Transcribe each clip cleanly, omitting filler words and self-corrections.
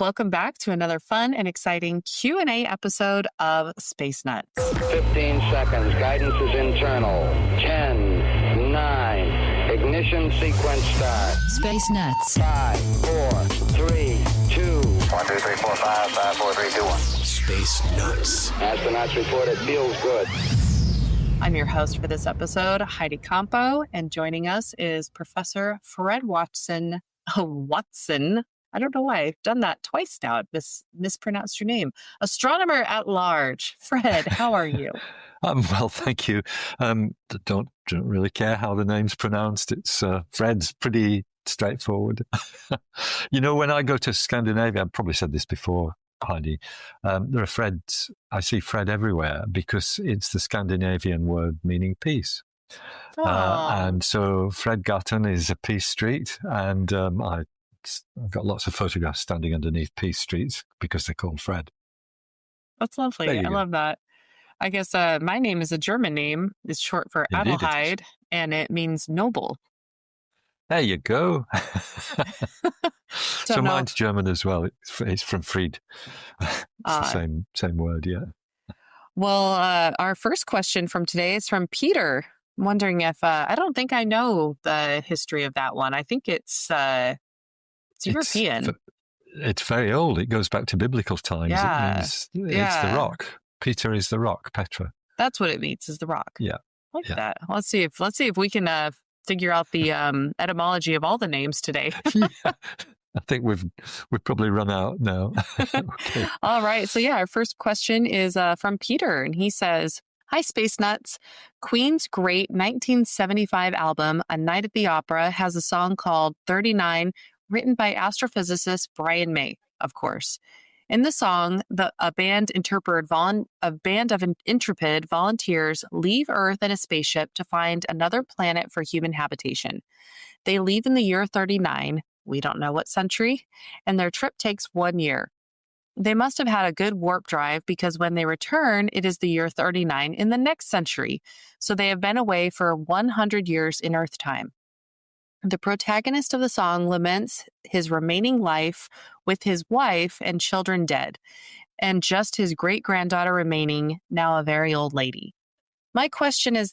Welcome back to another fun and exciting Q&A episode of Space Nuts. 15 seconds. Guidance is internal. 10, 9. Ignition sequence start. Space Nuts. 5, 4, 3, 2. 1, 2, 3, 4, 5, 5, 4, 3, 2, 1. Space Nuts. Astronauts report it feels good. I'm your host for this episode, Heidi Campo, and joining us is Professor Fred Watson. I don't know why I've done that twice now. I've mispronounced your name. Astronomer at large. Fred, how are you? I'm well, thank you. Don't really care how the name's pronounced. It's Fred's pretty straightforward. When I go to Scandinavia, I've probably said this before, Heidi, there are Freds. I see Fred everywhere because it's the Scandinavian word meaning peace. And so Fredgatan is a peace street, and I've got lots of photographs standing underneath peace streets because they're called Fred. That's lovely. I love that. I guess my name is a German name. It's short for Adelheid, and it means noble. There you go. So mine's German as well. It's from Fried. It's the same word, yeah. Well, our first question from today is from Peter. I'm wondering if I don't think I know the history of that one. I think it's European. It's very old. It goes back to biblical times. Yeah. It means it's the rock. Peter is the rock, Petra. That's what it means, is the rock. Yeah. I like that. Let's see if we can figure out the etymology of all the names today. Yeah. I think we've probably run out now. Okay. All right. So our first question is from Peter, and he says, "Hi, Space Nuts. Queen's great 1975 album, A Night at the Opera, has a song called 39, written by astrophysicist Brian May, of course. In the song, a band of intrepid volunteers leave Earth in a spaceship to find another planet for human habitation. They leave in the year 39, we don't know what century, and their trip takes 1 year. They must have had a good warp drive because when they return, it is the year 39 in the next century, so they have been away for 100 years in Earth time. The protagonist of the song laments his remaining life with his wife and children dead, and just his great-granddaughter remaining, now a very old lady. My questions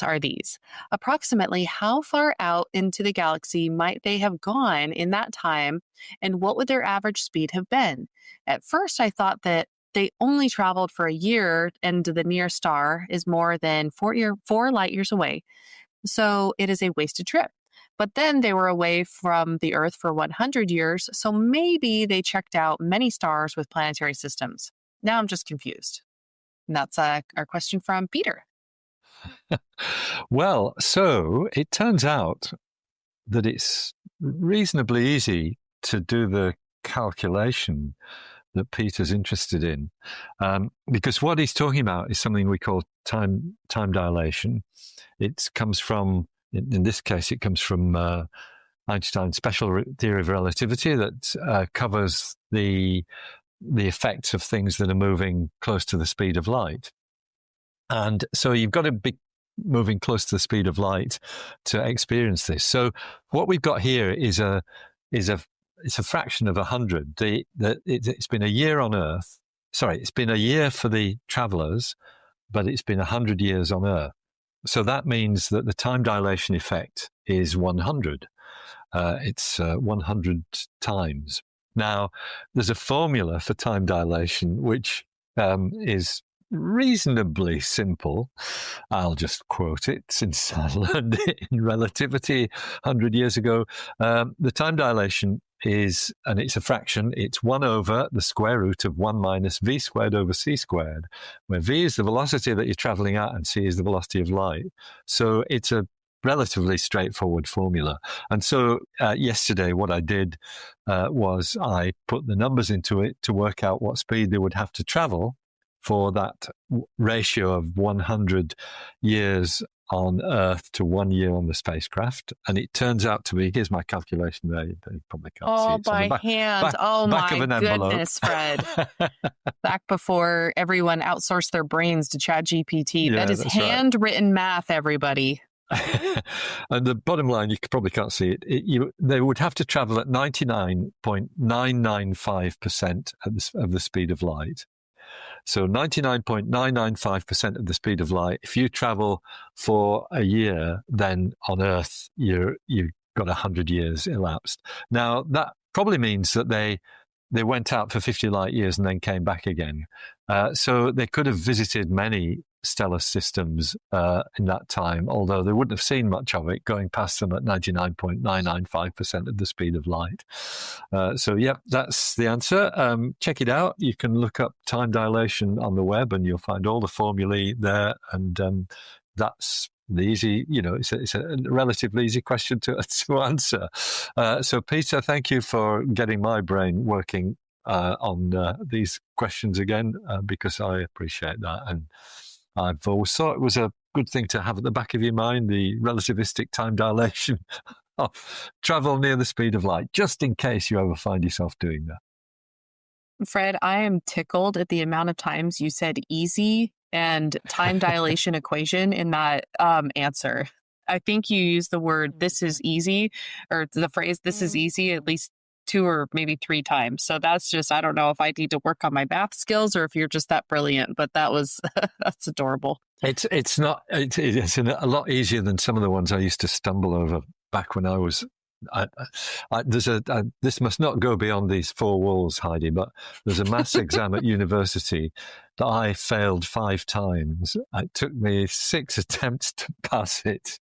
are these. Approximately how far out into the galaxy might they have gone in that time, and what would their average speed have been? At first, I thought that they only traveled for a year, and the nearest star is more than 4 light years away. So it is a wasted trip. But then they were away from the Earth for 100 years, so maybe they checked out many stars with planetary systems. Now I'm just confused." And that's our question from Peter. Well, so it turns out that it's reasonably easy to do the calculation that Peter's interested in, because what he's talking about is something we call time dilation. It comes from, in this case, it comes from Einstein's special theory of relativity that covers the effects of things that are moving close to the speed of light. And so you've got to be moving close to the speed of light to experience this. So what we've got here is a fraction of 100. It's been a year on Earth. Sorry, it's been a year for the travelers, but it's been 100 years on Earth. So that means that the time dilation effect is 100. It's 100 times. Now, there's a formula for time dilation, which is reasonably simple. I'll just quote it since I learned it in relativity 100 years ago. The time dilation is, and it's a fraction, it's 1 over the square root of 1 minus v squared over c squared, where v is the velocity that you're traveling at and c is the velocity of light. So it's a relatively straightforward formula. And so yesterday what I did was I put the numbers into it to work out what speed they would have to travel for that ratio of 100 years on Earth to 1 year on the spacecraft. And it turns out to be, here's my calculation there, you probably can't see it. By hand. Back of an envelope. Goodness, Fred. Back before everyone outsourced their brains to ChatGPT. Yeah, that is handwritten math, everybody. And the bottom line, you probably can't see it. They would have to travel at 99.995% of the speed of light. So 99.995% of the speed of light. If you travel for a year, then on Earth, you've got 100 years elapsed. Now, that probably means that they went out for 50 light years and then came back again. So they could have visited many stellar systems in that time, although they wouldn't have seen much of it going past them at 99.995% of the speed of light. So, yep, that's the answer. Check it out. You can look up time dilation on the web and you'll find all the formulae there. And that's the easy, it's a relatively easy question to answer. So, Peter, thank you for getting my brain working on these questions again, because I appreciate that. And I've always thought it was a good thing to have at the back of your mind, the relativistic time dilation of travel near the speed of light, just in case you ever find yourself doing that. Fred, I am tickled at the amount of times you said easy and time dilation equation in that answer. I think you used the word "this is easy" or the phrase "this is easy" at least 2 or maybe 3 times. So that's just, I don't know if I need to work on my math skills or if you're just that brilliant, but that was, that's adorable. It's a lot easier than some of the ones I used to stumble over back when I was, this must not go beyond these 4 walls, Heidi, but there's a maths exam at university that I failed 5 times. It took me 6 attempts to pass it.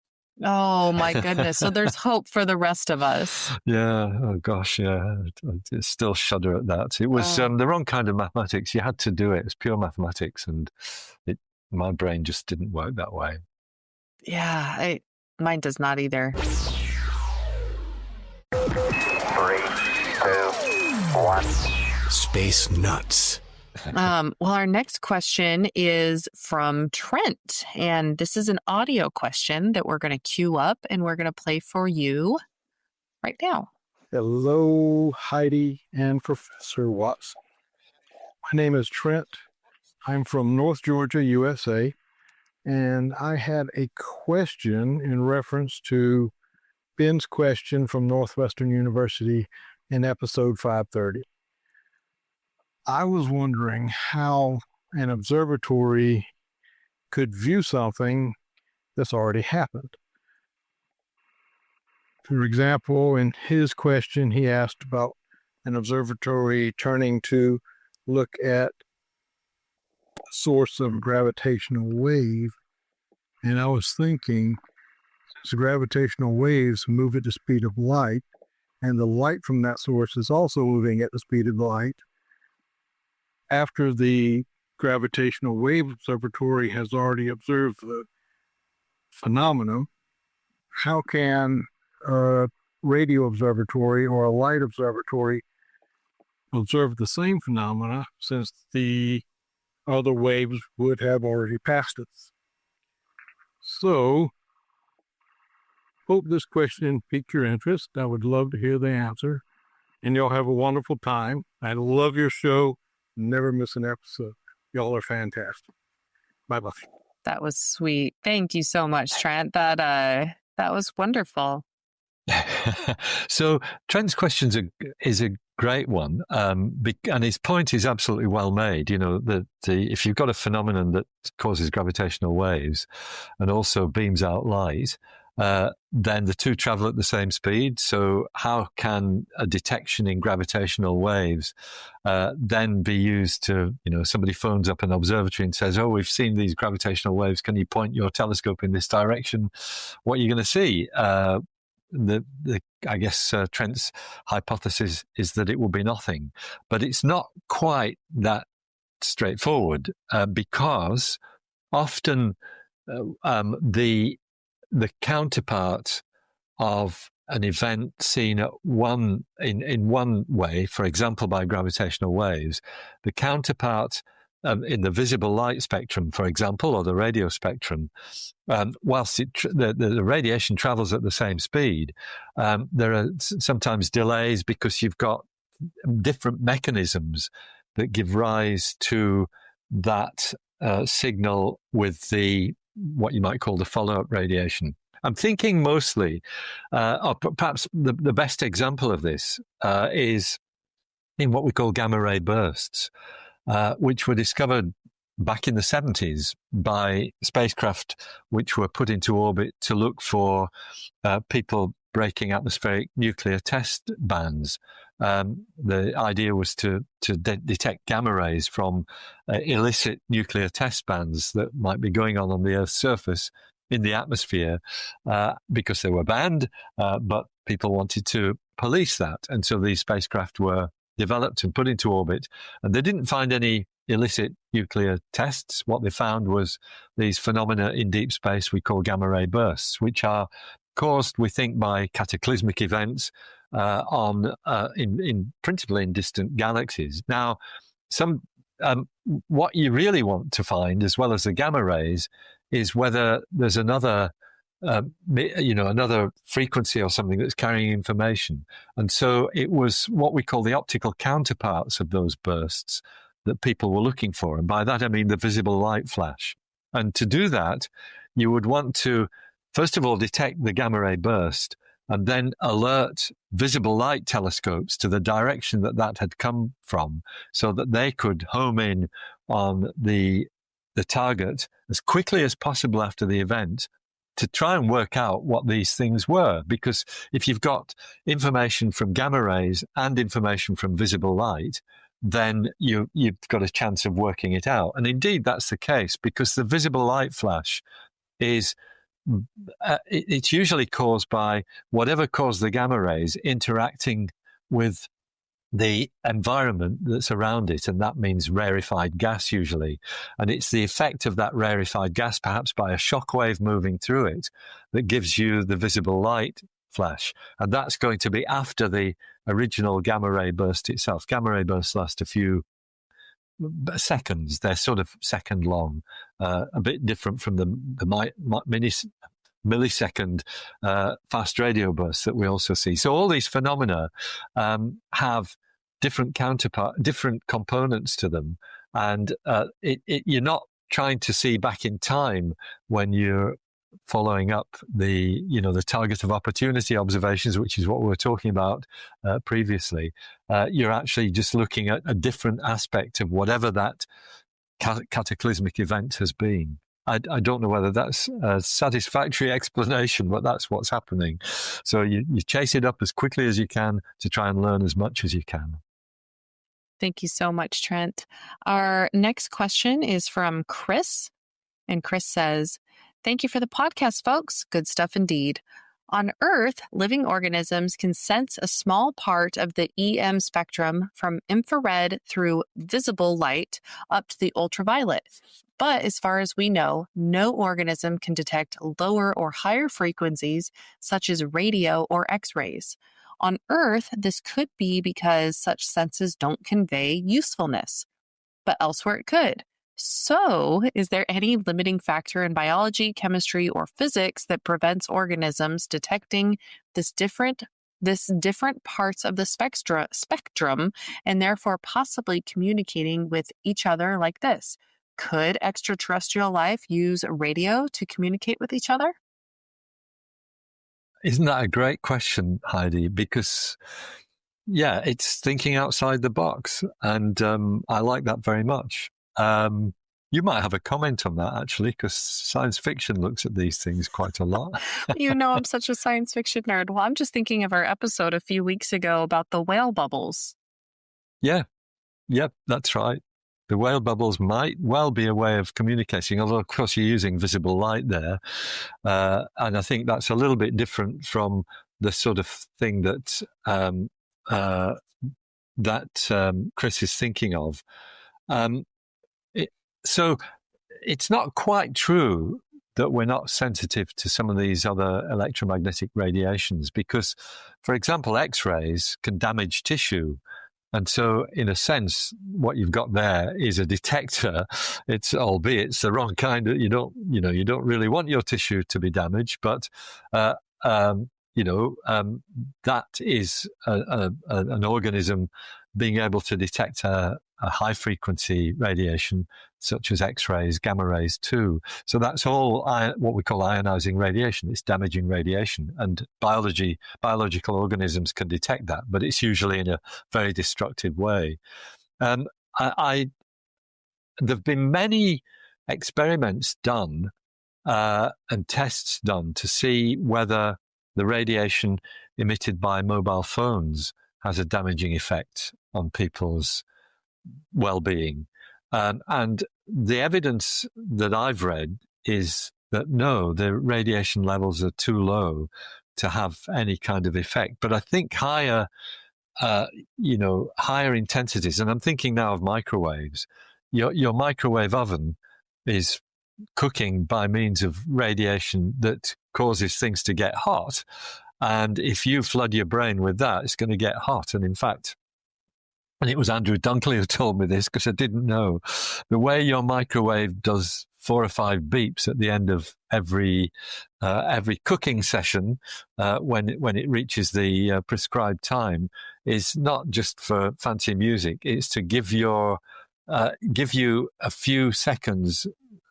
Oh my goodness. So there's hope for the rest of us. Yeah. Oh gosh. Yeah. I still shudder at that. It was the wrong kind of mathematics. You had to do it. It was pure mathematics, and my brain just didn't work that way. Yeah. Mine does not either. 3, 2, 1. Space nuts. Well, our next question is from Trent, and this is an audio question that we're going to queue up and we're going to play for you right now. Hello, Heidi and Professor Watson. My name is Trent. I'm from North Georgia, USA, and I had a question in reference to Ben's question from Northwestern University in episode 530. I was wondering how an observatory could view something that's already happened. For example, in his question, he asked about an observatory turning to look at a source of gravitational wave. And I was thinking, since gravitational waves move at the speed of light, and the light from that source is also moving at the speed of light, after the gravitational wave observatory has already observed the phenomenon, how can a radio observatory or a light observatory observe the same phenomena, since the other waves would have already passed us? So, hope this question piqued your interest. I would love to hear the answer, and y'all have a wonderful time. I love your show. Never miss an episode. Y'all are fantastic. Bye-bye. That was sweet. Thank you so much, Trent. That was wonderful. So Trent's question is a great one, and his point is absolutely well made. If you've got a phenomenon that causes gravitational waves and also beams out light, then the two travel at the same speed. So how can a detection in gravitational waves then be used to, somebody phones up an observatory and says, "Oh, we've seen these gravitational waves. Can you point your telescope in this direction? What are you going to see?" I guess Trent's hypothesis is that it will be nothing, but it's not quite that straightforward, because often the counterpart of an event seen in one way, for example, by gravitational waves, the counterpart in the visible light spectrum, for example, or the radio spectrum, whilst the radiation travels at the same speed, there are sometimes delays because you've got different mechanisms that give rise to that signal with what you might call the follow-up radiation. I'm thinking mostly, or perhaps the best example of this is in what we call gamma ray bursts, which were discovered back in the 70s by spacecraft which were put into orbit to look for people breaking atmospheric nuclear test bands. The idea was to detect gamma rays from illicit nuclear test bands that might be going on the Earth's surface in the atmosphere because they were banned, but people wanted to police that. And so these spacecraft were developed and put into orbit, and they didn't find any illicit nuclear tests. What they found was these phenomena in deep space we call gamma ray bursts, which are caused, we think, by cataclysmic events principally in distant galaxies. Now, what you really want to find, as well as the gamma rays, is whether there's another frequency or something that's carrying information. And so it was what we call the optical counterparts of those bursts that people were looking for. And by that, I mean the visible light flash. And to do that, you would want to, first of all, detect the gamma ray burst and then alert visible light telescopes to the direction that had come from so that they could home in on the target as quickly as possible after the event to try and work out what these things were. Because if you've got information from gamma rays and information from visible light, then you've got a chance of working it out. And indeed, that's the case, because the visible light flash is it's usually caused by whatever caused the gamma rays interacting with the environment that's around it, and that means rarefied gas usually. And it's the effect of that rarefied gas, perhaps by a shock wave moving through it, that gives you the visible light flash. And that's going to be after the original gamma ray burst itself. Gamma ray bursts last a few seconds. They're sort of second long, a bit different from the millisecond fast radio bursts that we also see. So all these phenomena have different components to them, and you're not trying to see back in time when you're following up the target of opportunity observations, which is what we were talking about previously. You're actually just looking at a different aspect of whatever that cataclysmic event has been. I don't know whether that's a satisfactory explanation, but that's what's happening. So you chase it up as quickly as you can to try and learn as much as you can. Thank you so much, Trent. Our next question is from Chris. And Chris says, "Thank you for the podcast, folks. Good stuff indeed. On Earth, living organisms can sense a small part of the EM spectrum from infrared through visible light up to the ultraviolet. But as far as we know, no organism can detect lower or higher frequencies such as radio or X-rays. On Earth, this could be because such senses don't convey usefulness, but elsewhere it could. So, is there any limiting factor in biology, chemistry, or physics that prevents organisms detecting this different parts of the spectrum and therefore possibly communicating with each other like this? Could extraterrestrial life use radio to communicate with each other?" Isn't that a great question, Heidi? Because, yeah, it's thinking outside the box, and I like that very much. You might have a comment on that, actually, because science fiction looks at these things quite a lot. You know, I'm such a science fiction nerd. Well, I'm just thinking of our episode a few weeks ago about the whale bubbles. Yeah, that's right. The whale bubbles might well be a way of communicating, although, of course, you're using visible light there. And I think that's a little bit different from the sort of thing that Chris is thinking of. So it's not quite true that we're not sensitive to some of these other electromagnetic radiations because, for example, X-rays can damage tissue. And so, in a sense, what you've got there is a detector. Albeit it's the wrong kind. You don't really want your tissue to be damaged, but that is an organism being able to detect a high frequency radiation, such as X-rays, gamma rays too. So that's all what we call ionizing radiation. It's damaging radiation, and biological organisms can detect that, but it's usually in a very destructive way. There've been many experiments done and tests done to see whether the radiation emitted by mobile phones has a damaging effect on people's well-being. And the evidence that I've read is that no, the radiation levels are too low to have any kind of effect. But I think higher intensities, and I'm thinking now of microwaves. Your microwave oven is cooking by means of radiation that causes things to get hot. And if you flood your brain with that, it's going to get hot. And in fact, and it was Andrew Dunkley who told me this because I didn't know, the way your microwave does 4 or 5 beeps at the end of every cooking session when it reaches the prescribed time is not just for fancy music. It's to give you a few seconds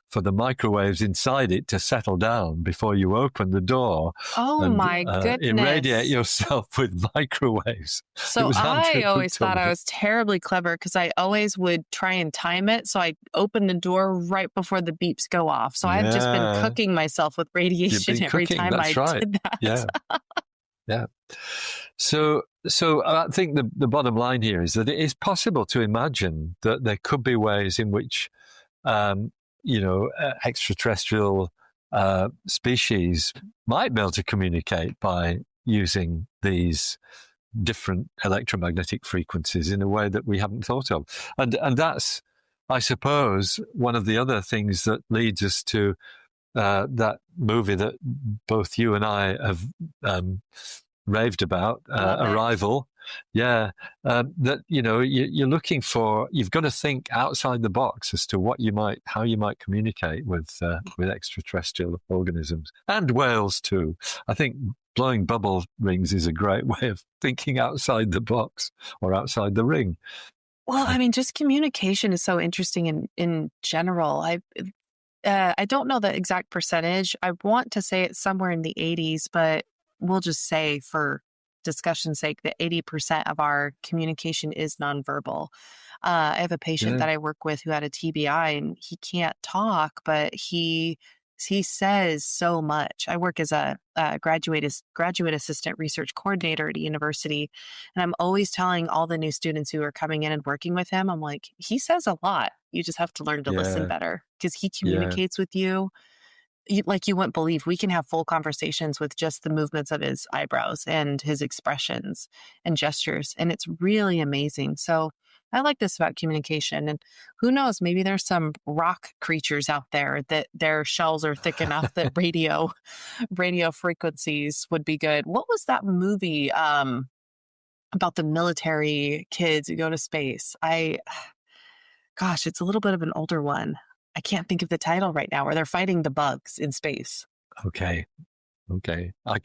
for the microwaves inside it to settle down before you open the door. Oh, my goodness. Irradiate yourself with microwaves. So I always thought I was terribly clever because I always would try and time it. So I open the door right before the beeps go off. So I've just been cooking myself with radiation every time That's I right. did that. Yeah. Yeah. So I think the bottom line here is that it is possible to imagine that there could be ways in which extraterrestrial species might be able to communicate by using these different electromagnetic frequencies in a way that we haven't thought of. And that's, I suppose, one of the other things that leads us to that movie that both you and I have raved about, Arrival. Yeah, that you're looking for. You've got to think outside the box as to how you might communicate with extraterrestrial organisms and whales too. I think blowing bubble rings is a great way of thinking outside the box or outside the ring. Well, I mean, just communication is so interesting in general. I don't know the exact percentage. I want to say it's somewhere in the 80s, but we'll just say for discussion's sake that 80% of our communication is nonverbal. I have a patient that I work with who had a TBI and he can't talk, but he says so much. I work as a graduate assistant research coordinator at a university, and I'm always telling all the new students who are coming in and working with him, I'm like, he says a lot. You just have to learn to listen better because he communicates with you like you wouldn't believe. We can have full conversations with just the movements of his eyebrows and his expressions and gestures. And it's really amazing. So I like this about communication. And who knows, maybe there's some rock creatures out there that their shells are thick enough that radio frequencies would be good. What was that movie about the military kids who go to space? Gosh, it's a little bit of an older one. I can't think of the title right now, where they're fighting the bugs in space. Okay. I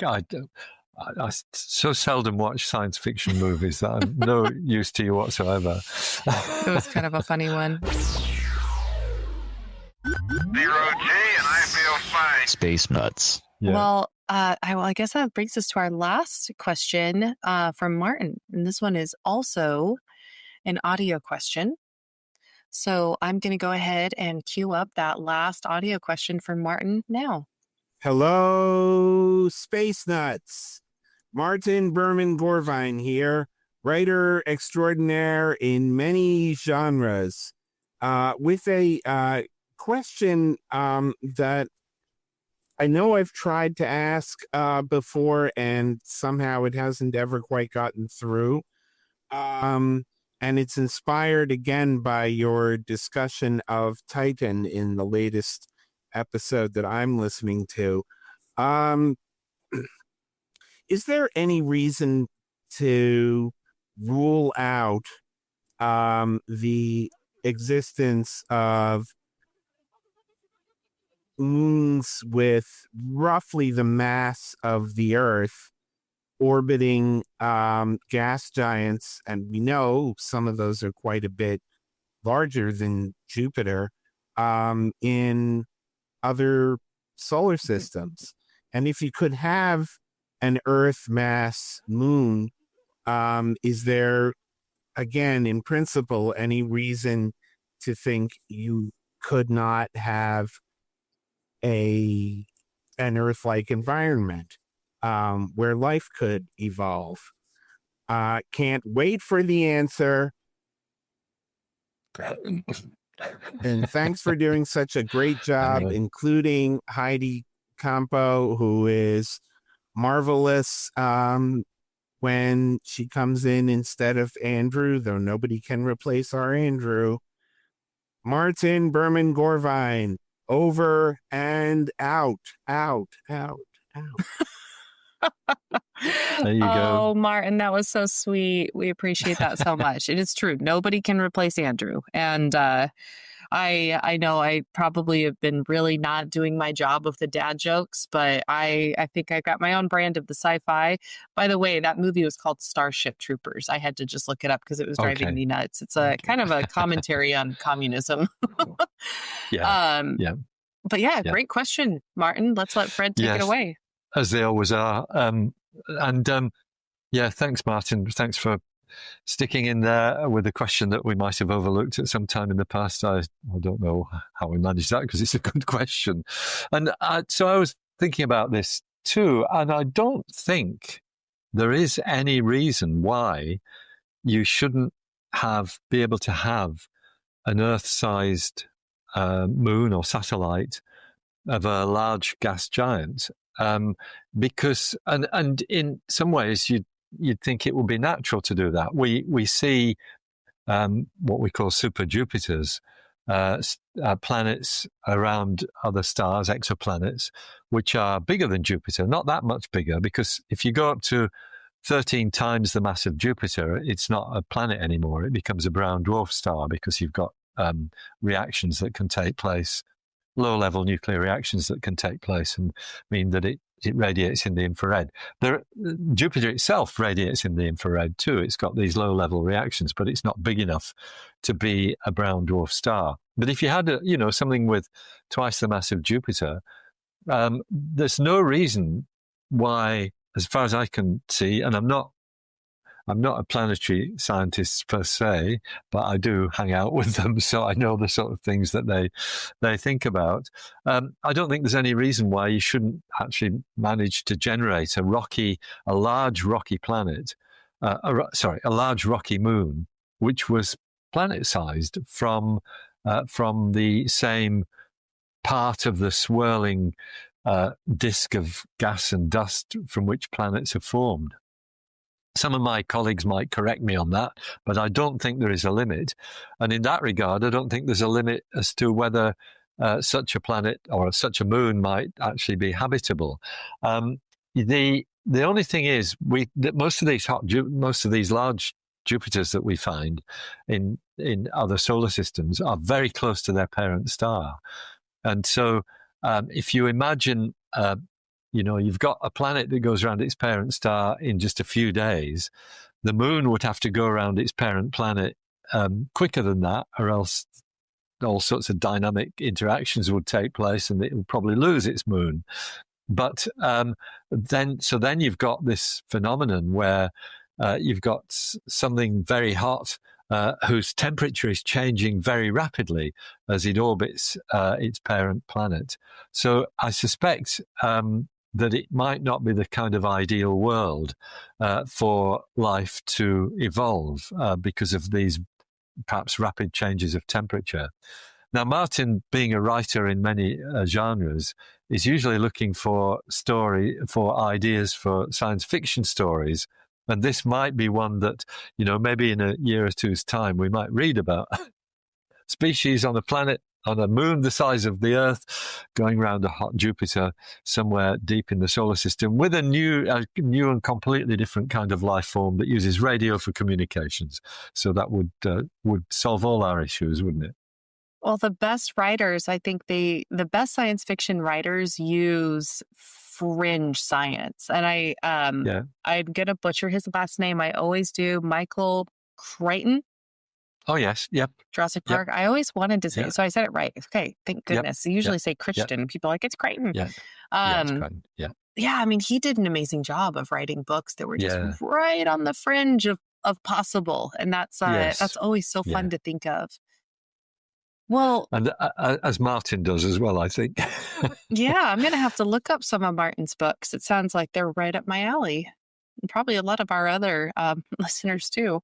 so seldom watch science fiction movies that I'm no use to you whatsoever. It was kind of a funny one. 0G, and I feel fine. Space nuts. Yeah. Well, I guess that brings us to our last question from Martin. And this one is also an audio question. So I'm going to go ahead and queue up that last audio question from Martin now. Hello, Space Nuts. Martin Berman Gorvine here, writer extraordinaire in many genres, with a question that I know I've tried to ask before, and somehow it hasn't ever quite gotten through. And it's inspired again by your discussion of Titan in the latest episode that I'm listening to. Is there any reason to rule out the existence of moons with roughly the mass of the Earth orbiting gas giants, and we know some of those are quite a bit larger than Jupiter, in other solar systems. And if you could have an Earth mass moon, is there, again, in principle, any reason to think you could not have an Earth-like environment where life could evolve? Can't wait for the answer. And thanks for doing such a great job, including Heidi Campo, who is marvelous when she comes in instead of Andrew, though nobody can replace our Andrew. Martin Berman Gorvine, over and out. There you go. Oh, Martin, that was so sweet. We appreciate that so much. It is true. Nobody can replace Andrew. And I know I probably have been really not doing my job with the dad jokes, but I think I got my own brand of the sci-fi. By the way, that movie was called Starship Troopers. I had to just look it up because it was driving me nuts. It's a kind of a commentary on communism. Yeah. But yeah, great question, Martin. Let's let Fred take it away. As they always are. Thanks, Martin. Thanks for sticking in there with a question that we might have overlooked at some time in the past. I don't know how we managed that because it's a good question. And so I was thinking about this too, and I don't think there is any reason why you shouldn't be able to have an Earth-sized moon or satellite of a large gas giant. Because and in some ways you'd think it would be natural to do that. We see what we call super Jupiters, planets around other stars, exoplanets, which are bigger than Jupiter, not that much bigger, because if you go up to 13 times the mass of Jupiter, it's not a planet anymore. It becomes a brown dwarf star because you've got reactions that can take place, low-level nuclear reactions that can take place and mean that it radiates in the infrared. Jupiter itself radiates in the infrared too. It's got these low-level reactions, but it's not big enough to be a brown dwarf star. But if you had something with twice the mass of Jupiter, there's no reason why, as far as I can see, and I'm not a planetary scientist per se, but I do hang out with them, so I know the sort of things that they think about. I don't think there's any reason why you shouldn't actually manage to generate a large rocky planet, a large rocky moon, which was planet-sized from the same part of the swirling disk of gas and dust from which planets are formed. Some of my colleagues might correct me on that, but I don't think there is a limit. And in that regard, I don't think there's a limit as to whether such a planet or such a moon might actually be habitable. The only thing is, that most of these large Jupiters that we find in other solar systems are very close to their parent star, and so if you imagine. You've got a planet that goes around its parent star in just a few days. The moon would have to go around its parent planet quicker than that, or else all sorts of dynamic interactions would take place and it would probably lose its moon. But then you've got this phenomenon where you've got something very hot whose temperature is changing very rapidly as it orbits its parent planet. So I suspect that it might not be the kind of ideal world for life to evolve because of these perhaps rapid changes of temperature. Now, Martin, being a writer in many genres, is usually looking for ideas for science fiction stories. And this might be one that, maybe in a year or two's time, we might read about species on a planet, on a moon the size of the Earth, going around a hot Jupiter somewhere deep in the solar system with a new and completely different kind of life form that uses radio for communications. So that would solve all our issues, wouldn't it? Well, the best writers, I think the best science fiction writers use fringe science. And I'm gonna butcher his last name. I always do. Michael Crichton. Oh yes, yep. Jurassic Yep. Park. I always wanted to say Yep. it, so I said it right. Okay, thank goodness. They usually say Crichton. People are like, it's Crichton. Yeah, it's Crichton. Yeah. Yeah, I mean, he did an amazing job of writing books that were just Yeah. right on the fringe of possible, and that's always so fun to think of. Well, and as Martin does as well, I think. Yeah, I'm gonna have to look up some of Martin's books. It sounds like they're right up my alley, and probably a lot of our other listeners too.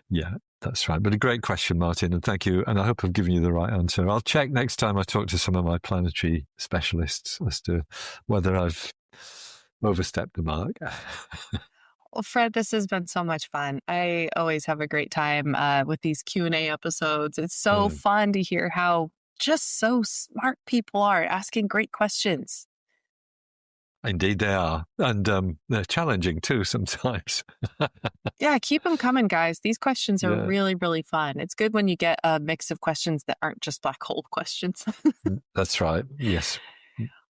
Yeah, that's right. But a great question, Martin, and thank you. And I hope I've given you the right answer. I'll check next time I talk to some of my planetary specialists as to whether I've overstepped the mark. Well, Fred, this has been so much fun. I always have a great time with these Q&A episodes. It's so fun to hear how just so smart people are asking great questions. Indeed, they are. And they're challenging too sometimes. Yeah, keep them coming, guys. These questions are really, really fun. It's good when you get a mix of questions that aren't just black hole questions. That's right. Yes.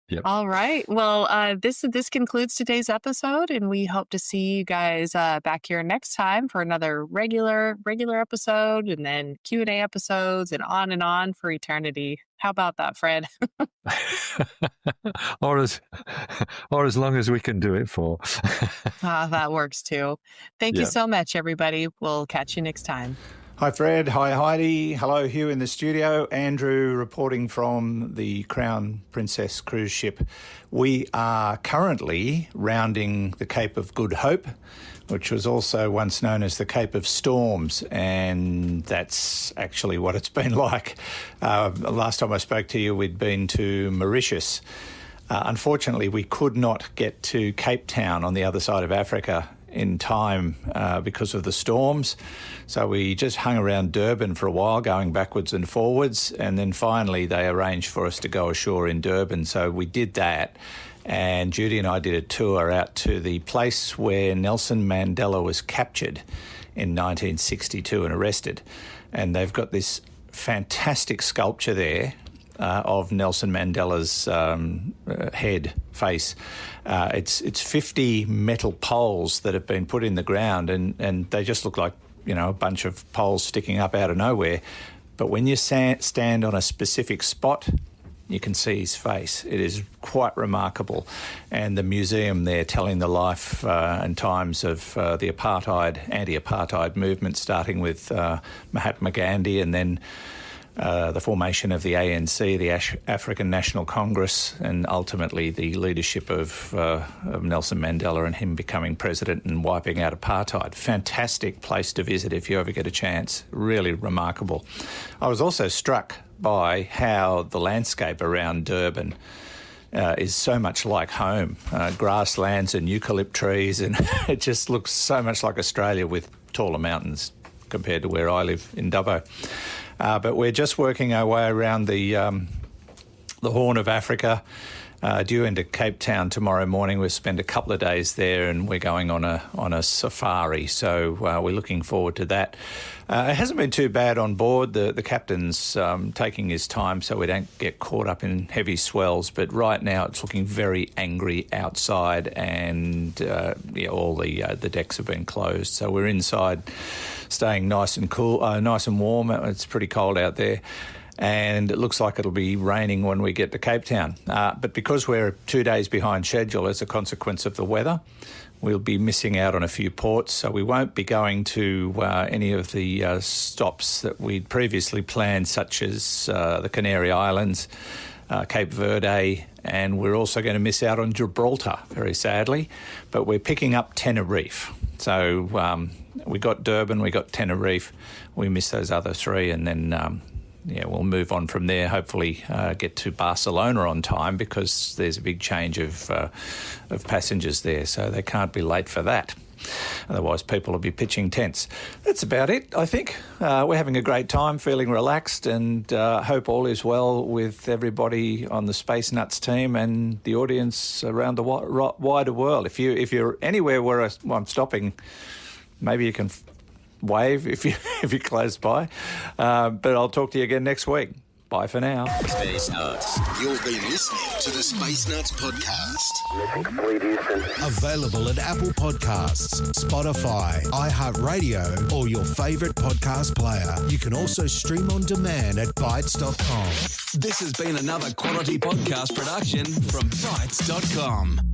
Yep. All right. Well, this concludes today's episode, and we hope to see you guys back here next time for another regular episode, and then Q&A episodes, and on for eternity. How about that, Fred? or as long as we can do it for. That works too. Thank you so much, everybody. We'll catch you next time. Hi, Fred. Hi, Heidi. Hello, Hugh in the studio. Andrew reporting from the Crown Princess cruise ship. We are currently rounding the Cape of Good Hope, which was also once known as the Cape of Storms, and that's actually what it's been like. Last time I spoke to you, we'd been to Mauritius. Unfortunately, we could not get to Cape Town on the other side of Africa in time because of the storms. So we just hung around Durban for a while, going backwards and forwards, and then finally they arranged for us to go ashore in Durban. So we did that, and Judy and I did a tour out to the place where Nelson Mandela was captured in 1962 and arrested. And they've got this fantastic sculpture there of Nelson Mandela's head, face. It's 50 metal poles that have been put in the ground, and they just look like, a bunch of poles sticking up out of nowhere. But when you stand on a specific spot, you can see his face. It is quite remarkable. And the museum there telling the life and times of the anti-apartheid movement, starting with Mahatma Gandhi, and then the formation of the ANC, the African National Congress, and ultimately the leadership of Nelson Mandela and him becoming president and wiping out apartheid. Fantastic place to visit if you ever get a chance. Really remarkable. I was also struck by how the landscape around Durban is so much like home. Grasslands and eucalypt trees, and it just looks so much like Australia with taller mountains compared to where I live in Dubbo. But we're just working our way around the Horn of Africa, due into Cape Town tomorrow morning. We'll spend a couple of days there, and we're going on a safari. So we're looking forward to that. It hasn't been too bad on board. The captain's taking his time so we don't get caught up in heavy swells. But right now it's looking very angry outside, and all the decks have been closed. So we're inside, staying nice and cool, nice and warm. It's pretty cold out there. And it looks like it'll be raining when we get to Cape Town. But because we're 2 days behind schedule as a consequence of the weather, we'll be missing out on a few ports. So we won't be going to any of the stops that we'd previously planned, such as the Canary Islands, Cape Verde, and we're also going to miss out on Gibraltar, very sadly. But we're picking up Tenerife. So we got Durban, we got Tenerife. We missed those other three, and then we'll move on from there. Hopefully, get to Barcelona on time, because there's a big change of passengers there, so they can't be late for that. Otherwise, people will be pitching tents. That's about it, I think. We're having a great time, feeling relaxed, and hope all is well with everybody on the Space Nuts team and the audience around the wider world. If you're anywhere where I'm stopping, maybe you can wave if you're close by. But I'll talk to you again next week. Bye for now. Space Nuts. You've been listening to the Space Nuts podcast. Mission complete, Houston. Available at Apple Podcasts, Spotify, iHeartRadio, or your favorite podcast player. You can also stream on demand at Bytes.com. This has been another quality podcast production from Bytes.com.